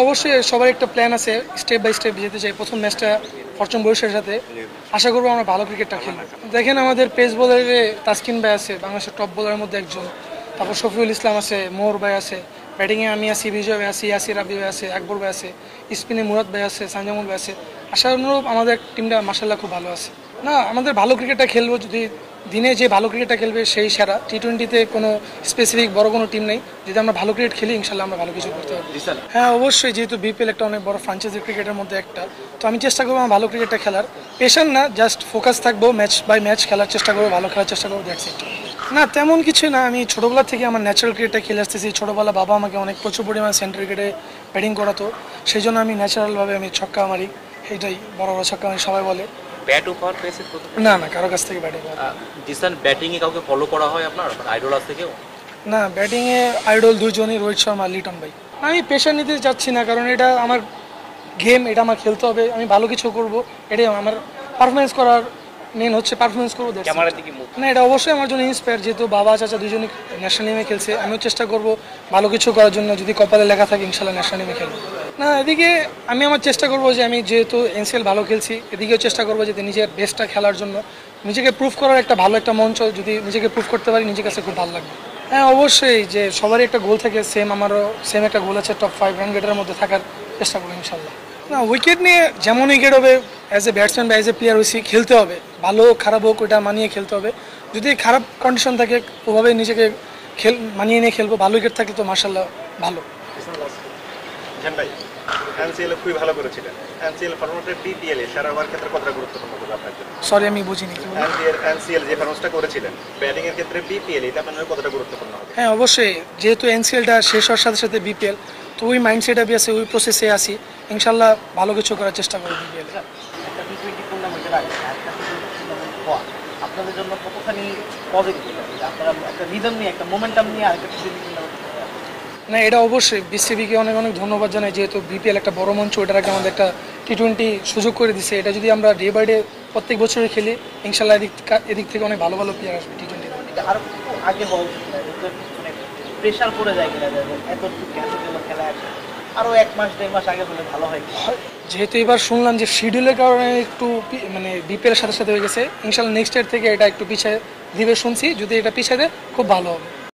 অবশ্যই সবার একটা প্ল্যান আছে, স্টেপ বাই স্টেপ যেতে চাই। প্রথম ম্যাচটা ফরচুন বরিশালের সাথে, আশা করবো আমরা ভালো ক্রিকেটটা খেলবো। দেখেন আমাদের পেস বোলারে তাসকিন ভাই আছে, বাংলাদেশের টপ বোলারের মধ্যে একজন। তারপর শফিউল ইসলাম আছে, মোহর ভাই আছে, ব্যাটিংয়ে আমি আছি, বিজয় ভাই আছি, ইয়াসির রাবি ভাই আছে, আকবর ভাই আছে, স্পিনে মুরাদ ভাই আছে, সানজামুল ভাই আছে। আশানুরূপ আমাদের টিমটা মাশাআল্লাহ খুব ভালো আছে। না, আমাদের ভালো ক্রিকেটটা খেলবো, যদি দিনে যে ভালো ক্রিকেটটা খেলবে সেই সেরা। টি-20তে কোনো স্পেসিফিক বড় কোনো টিম নেই, যদি আমরা ভালো ক্রিকেট খেলি ইনশাল্লাহ আমরা ভালো কিছু করতে পারবো। হ্যাঁ অবশ্যই, যেহেতু বিপিএল একটা অনেক বড় ফ্রাঞ্চাইজি ক্রিকেটের মধ্যে একটা, তো আমি চেষ্টা করবো আমার ভালো ক্রিকেটটা খেলার। পেশার না, জাস্ট ফোকাস থাকবো, ম্যাচ বাই ম্যাচ খেলার চেষ্টা করবো, ভালো খেলার চেষ্টা করবো, দ্যাটস ইট। না তেমন কিছু না, আমি ছোটোবেলা থেকে আমার ন্যাচারাল ক্রিকেটটা খেলে আসতেছি। ছোটোবেলা বাবা আমাকে অনেক প্রচুর পরিমাণে সেন্টার ক্রিকেটে ব্যাটিং করাতো, সেই জন্য আমি ন্যাচারালভাবে আমি ছক্কা মারি, এইটাই বড় বড় ছক্কা মারি সবাই বলে। ব্যাট উপহার পেয়েছেন? না না, কারো কাছ থেকে ব্যাটিং। জিসান ব্যাটিংয়ে কাউকে ফলো করা হয় আপনার আইডল আছে কেউ? না, ব্যাটিংয়ে আইডল দুজনই, রোহিত শর্মা, লিটন ভাই। আমি প্রেশার নিতে চাচ্ছি না, কারণ এটা আমার গেম, এটা আমার খেলতে হবে, আমি ভালো কিছু করব, এটাই আমার পারফরমেন্স করার মেন হচ্ছে, পারফরমেন্স করবো। না, এটা অবশ্যই আমার জন্য ইন্সপায়ার, যেহেতু বাবা চাচা দুজনই ন্যাশনাল টিমে খেলছে, আমিও চেষ্টা করব ভালো কিছু করার জন্য, যদি কপালে লেখা থাকে ইনশাল্লাহ ন্যাশনাল টিমে খেলবো। না, এদিকে আমি আমার চেষ্টা করব যে আমি যেহেতু এনসিএল ভালো খেলছি, এদিকেও চেষ্টা করবো যে নিজের বেস্টটা খেলার জন্য, নিজেকে প্রুফ করার একটা ভালো একটা মঞ্চ, যদি নিজেকে প্রুফ করতে পারি নিজের কাছে খুব ভালো লাগবে। হ্যাঁ অবশ্যই, যে সবারই একটা গোল থাকে, আমারও সেম একটা গোল আছে, টপ 5 রান গেটারের মধ্যে থাকার চেষ্টা করবো ইনশাল্লাহ। না, উইকেট নিয়ে যেমন উইকেট হবে, অ্যাজ এ ব্যাটসম্যান বা অ্যাজ এ প্লেয়ার হয়েছি, খেলতে হবে, ভালো খারাপ হোক ওটা মানিয়ে খেলতে হবে। যদি খারাপ কন্ডিশন থাকে ওভাবে নিজেকে মানিয়ে নিয়ে খেলবো, ভালো উইকেট থাকলে তো মাশাআল্লাহ ভালো। খুবই ভালো করেছিলেন। এনসিএল ফরম্যাটের বিপিএল এ সারা ওভার ক্ষেত্রে কতটা গুরুত্বপূর্ণ হবে আপনার জন্য? সরি আমি বুঝিনি কি বললেন। এনসিএল যে ফরম্যাটটা করেছিলেন ব্যাটিং এর ক্ষেত্রে বিপিএল এটা আপনার কতটা গুরুত্বপূর্ণ হবে? হ্যাঁ অবশ্যই, যেহেতু এনসিএলটা শেষ হওয়ার সাথে সাথে বিপিএল, তো ওই মাইন্ডসেট আমি আছে, ওই প্রসেসে আসি, ইনশাল্লাহ ভালো কিছু করার চেষ্টা করবো বিপিএল। একটা টি-20 টুর্নামেন্টের আগে একটা টুর্নামেন্ট হওয়া আপনাদের জন্য কতখানি পজিটিভ, আপনারা একটা রিদম নিয়ে, একটা মোমেন্টাম নিয়ে আরেকটা টি-20 টুর্নামেন্ট? না, এটা অবশ্যই বিসিবিকে অনেক অনেক ধন্যবাদ জানাই, যেহেতু বিপিএল একটা বড় মঞ্চ, ওটার আগে আমাদের একটা টি-20 সুযোগ করে দিচ্ছে। এটা যদি আমরা ডে বাই ডে প্রত্যেক বছরই খেলি ইনশাল্লাহ এদিক থেকে অনেক ভালো ভালো প্লেয়ার আসবে টি-20। এটা আরও আগে হওয়া উচিত, মানে প্রেশার পড়ে যায় কিনা, এত খেলা আসে আরও 1 মাস 1.5 মাস আগে হলে ভালো হয়। যেহেতু এবার শুনলাম যে শিডিউলের কারণে একটু মানে বিপিএল সাথে সাথে হয়ে গেছে, ইনশাল্লাহ নেক্সট ইয়ার থেকে এটা একটু পিছিয়ে দিবে শুনছি, যদি এটা পিছিয়ে দেয় খুব ভালো হবে।